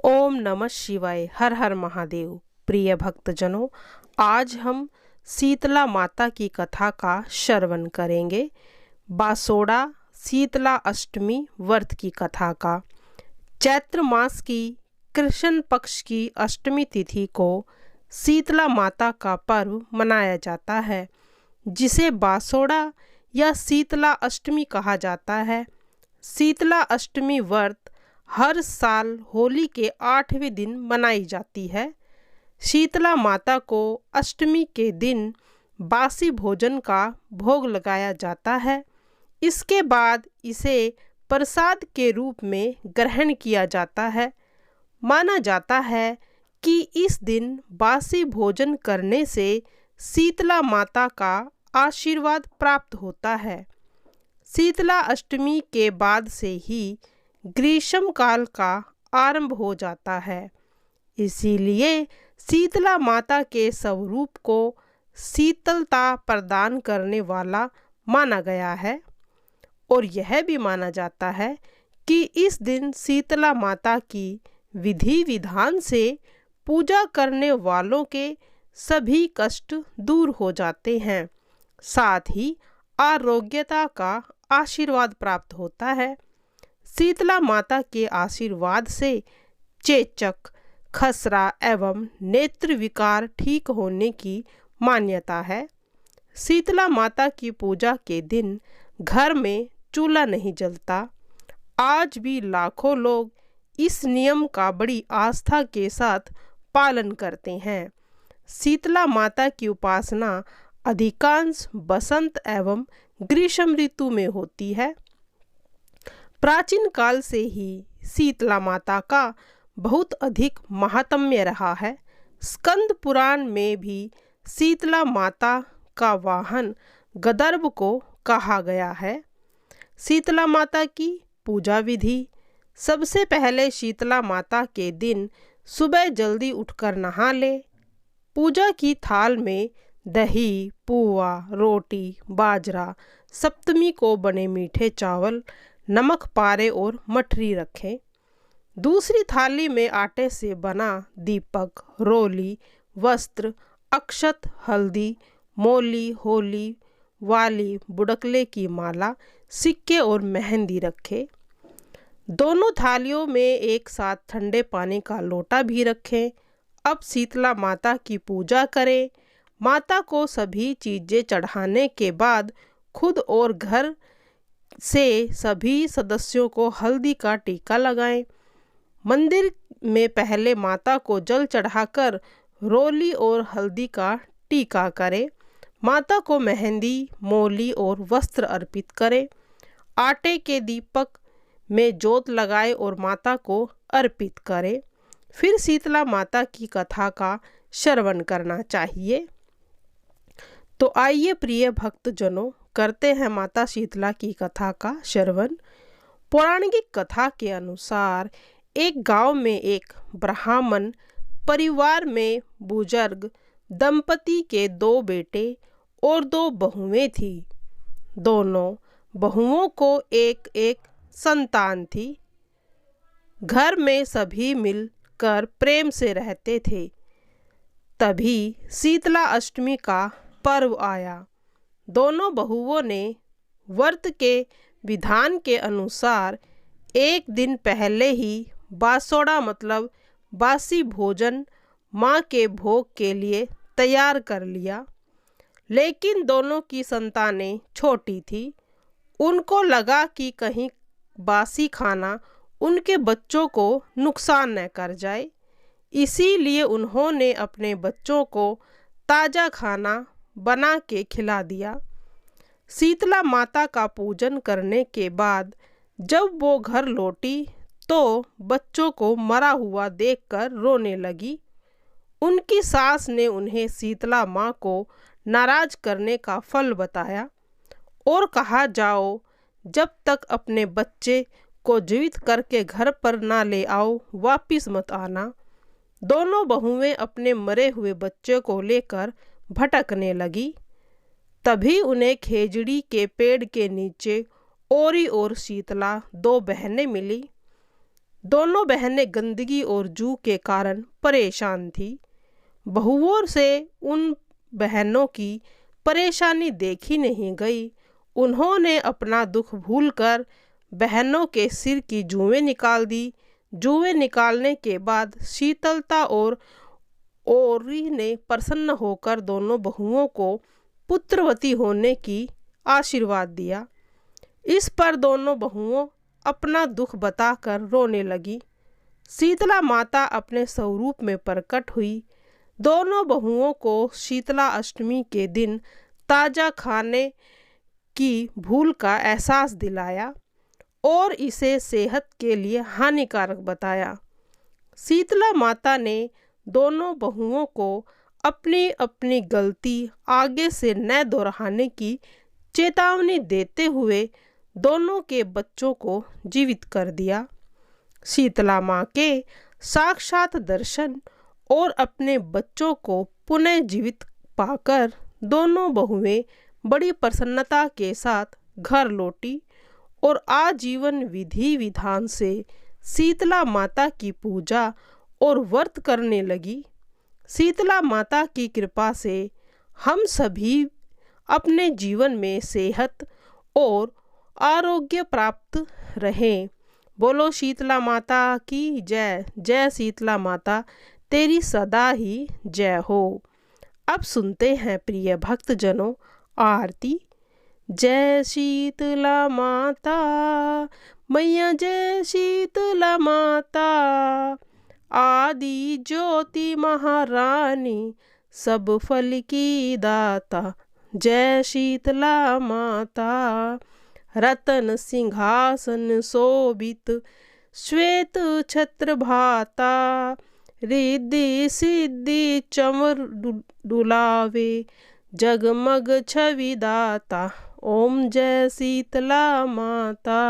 ओम नमः शिवाय। हर हर महादेव। प्रिय भक्तजनों, आज हम शीतला माता की कथा का श्रवण करेंगे। बासोड़ा शीतला अष्टमी व्रत की कथा का। चैत्र मास की कृष्ण पक्ष की अष्टमी तिथि को शीतला माता का पर्व मनाया जाता है, जिसे बासोड़ा या शीतला अष्टमी कहा जाता है। शीतला अष्टमी व्रत हर साल होली के 8वें दिन मनाई जाती है। शीतला माता को अष्टमी के दिन बासी भोजन का भोग लगाया जाता है। इसके बाद इसे प्रसाद के रूप में ग्रहण किया जाता है। माना जाता है कि इस दिन बासी भोजन करने से शीतला माता का आशीर्वाद प्राप्त होता है। शीतला अष्टमी के बाद से ही ग्रीष्म काल का आरंभ हो जाता है। इसीलिए शीतला माता के स्वरूप को शीतलता प्रदान करने वाला माना गया है। और यह भी माना जाता है कि इस दिन शीतला माता की विधि विधान से पूजा करने वालों के सभी कष्ट दूर हो जाते हैं, साथ ही आरोग्यता का आशीर्वाद प्राप्त होता है। शीतला माता के आशीर्वाद से चेचक, खसरा एवं नेत्र विकार ठीक होने की मान्यता है। शीतला माता की पूजा के दिन घर में चूल्हा नहीं जलता। आज भी लाखों लोग इस नियम का बड़ी आस्था के साथ पालन करते हैं। शीतला माता की उपासना अधिकांश बसंत एवं ग्रीष्म ऋतु में होती है। प्राचीन काल से ही शीतला माता का बहुत अधिक महात्म्य रहा है। स्कंद पुराण में भी शीतला माता का वाहन गदर्भ को कहा गया है। शीतला माता की पूजा विधि। सबसे पहले शीतला माता के दिन सुबह जल्दी उठकर नहा ले। पूजा की थाल में दही, पुआ, रोटी, बाजरा, सप्तमी को बने मीठे चावल, नमक पारे और मठरी रखें। दूसरी थाली में आटे से बना दीपक, रोली, वस्त्र, अक्षत, हल्दी, मोली, होली वाली बुड़कले की माला, सिक्के और मेहंदी रखें। दोनों थालियों में एक साथ ठंडे पानी का लोटा भी रखें। अब शीतला माता की पूजा करें। माता को सभी चीज़ें चढ़ाने के बाद खुद और घर से सभी सदस्यों को हल्दी का टीका लगाएं। मंदिर में पहले माता को जल चढ़ाकर रोली और हल्दी का टीका करें। माता को मेहंदी, मोली और वस्त्र अर्पित करें। आटे के दीपक में जोत लगाएं और माता को अर्पित करें। फिर शीतला माता की कथा का श्रवण करना चाहिए। तो आइए प्रिय भक्तजनों, करते हैं माता शीतला की कथा का श्रवण। पौराणिक कथा के अनुसार एक गांव में एक ब्राह्मण परिवार में बुजुर्ग दंपति के 2 बेटे और 2 बहुएं थी। दोनों बहुओं को एक एक संतान थी। घर में सभी मिलकर प्रेम से रहते थे। तभी शीतला अष्टमी का पर्व आया। दोनों बहुओं ने व्रत के विधान के अनुसार एक दिन पहले ही बासोड़ा मतलब बासी भोजन माँ के भोग के लिए तैयार कर लिया। लेकिन दोनों की संतानें छोटी थी। उनको लगा कि कहीं बासी खाना उनके बच्चों को नुकसान न कर जाए। इसीलिए उन्होंने अपने बच्चों को ताज़ा खाना बना के खिला दिया। शीतला माता का पूजन करने के बाद जब वो घर लौटी तो बच्चों को मरा हुआ देखकर रोने लगी। उनकी सास ने उन्हें शीतला माँ को नाराज करने का फल बताया और कहा, जाओ, जब तक अपने बच्चे को जीवित करके घर पर ना ले आओ वापिस मत आना। दोनों बहुएं अपने मरे हुए बच्चे को लेकर भटकने लगी। तभी उन्हें खेजड़ी के पेड़ के नीचे औरी और शीतला 2 बहनें मिली। दोनों बहनें गंदगी और जू के कारण परेशान थी। बहुओं से उन बहनों की परेशानी देखी नहीं गई। उन्होंने अपना दुख भूलकर बहनों के सिर की जूएं निकाल दी। जूएं निकालने के बाद शीतलता और ओरी ने प्रसन्न होकर दोनों बहुओं को पुत्रवती होने की आशीर्वाद दिया। इस पर दोनों बहुओं अपना दुख बताकर रोने लगी। शीतला माता अपने स्वरूप में प्रकट हुई। दोनों बहुओं को शीतला अष्टमी के दिन ताज़ा खाने की भूल का एहसास दिलाया और इसे सेहत के लिए हानिकारक बताया। शीतला माता ने दोनों बहुओं को अपनी अपनी गलती आगे से न दोहराने की चेतावनी देते हुए दोनों के बच्चों को जीवित कर दिया। शीतला माँ के साक्षात दर्शन और अपने बच्चों को पुनः जीवित पाकर दोनों बहुएं बड़ी प्रसन्नता के साथ घर लौटी और आजीवन विधि विधान से शीतला माता की पूजा और व्रत करने लगी। शीतला माता की कृपा से हम सभी अपने जीवन में सेहत और आरोग्य प्राप्त रहें। बोलो शीतला माता की जय। जय शीतला माता, तेरी सदा ही जय हो। अब सुनते हैं प्रिय भक्तजनों आरती। जय शीतला माता मैया, जय शीतला माता, आदि ज्योति महारानी, सब फल की दाता। जय शीतला माता, रतन सिंहासन शोभित, श्वेत छत्र भाता, रिद्धि सिद्धि चमर डुलावे, जगमग छवि दाता। ओम जय शीतला माता,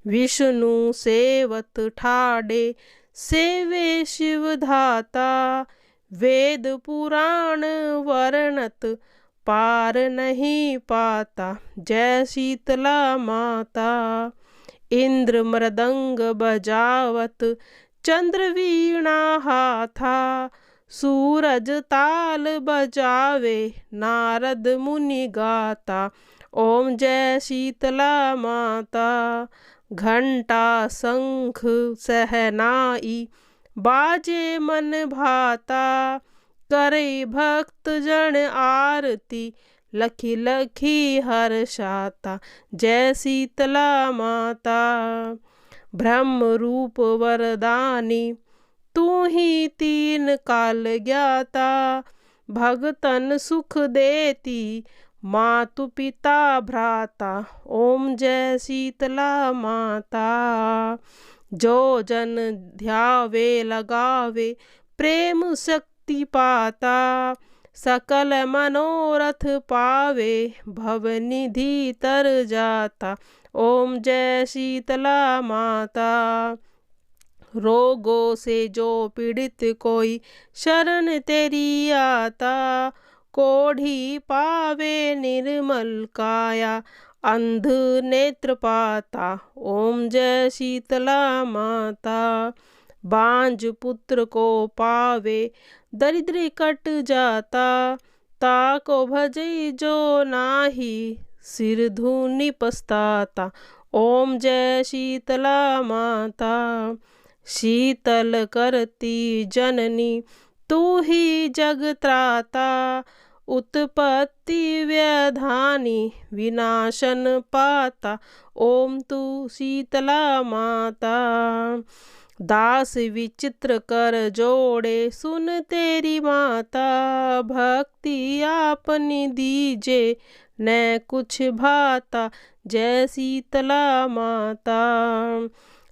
विष्णु सेवत ठाडे, सेवे शिव धाता, वेद पुराण वर्णत, पार नहीं पाता। जय शीतला माता, इंद्र मृदंग बजावत, चंद्र वीणा हाथा, सूरज ताल बजावे, नारद मुनि गाता। ओम जय शीतला माता, घंटा शंख सहनाई, बाजे मन भाता, करे भक्त जन आरती, लखी लखी हर्षाता। जय शीतला माता, ब्रह्म रूप वरदानी, तू ही तीन काल ज्ञाता, भगतन सुख देती, मातु पिता भ्राता। ओम जय शीतला माता, जो जन ध्यावे लगावे, प्रेम शक्ति पाता, सकल मनोरथ पावे, भवनिधि तर जाता। ओम जय शीतला माता, रोगों से जो पीड़ित कोई, शरण तेरी आता, कोढ़ी पावे निर्मल काया, अंध नेत्र पाता। ओम जय शीतला माता, बांझ पुत्र को पावे, दरिद्र कट जाता, ताको भजे जो नाही, सिर धूनि पछताता। ओम जय शीतला माता, शीतल करती जननी, तू ही जगत्राता, उत्पत्ति व्यधानी, विनाशन पाता। ओम तू शीतला माता, दास विचित्र कर जोड़े, सुन तेरी माता, भक्ति आपनी दीजे, न कुछ भाता। जय शीतला माता,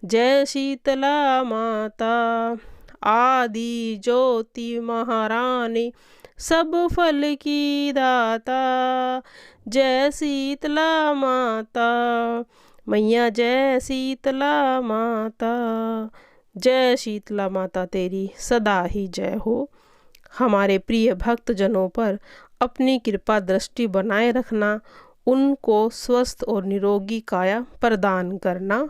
जय शीतला माता, आदि ज्योति महारानी, सब फल की दाता। जय शीतला माता मैया, जय शीतला माता। जय शीतला माता, तेरी सदा ही जय हो। हमारे प्रिय भक्तजनों पर अपनी कृपा दृष्टि बनाए रखना, उनको स्वस्थ और निरोगी काया प्रदान करना।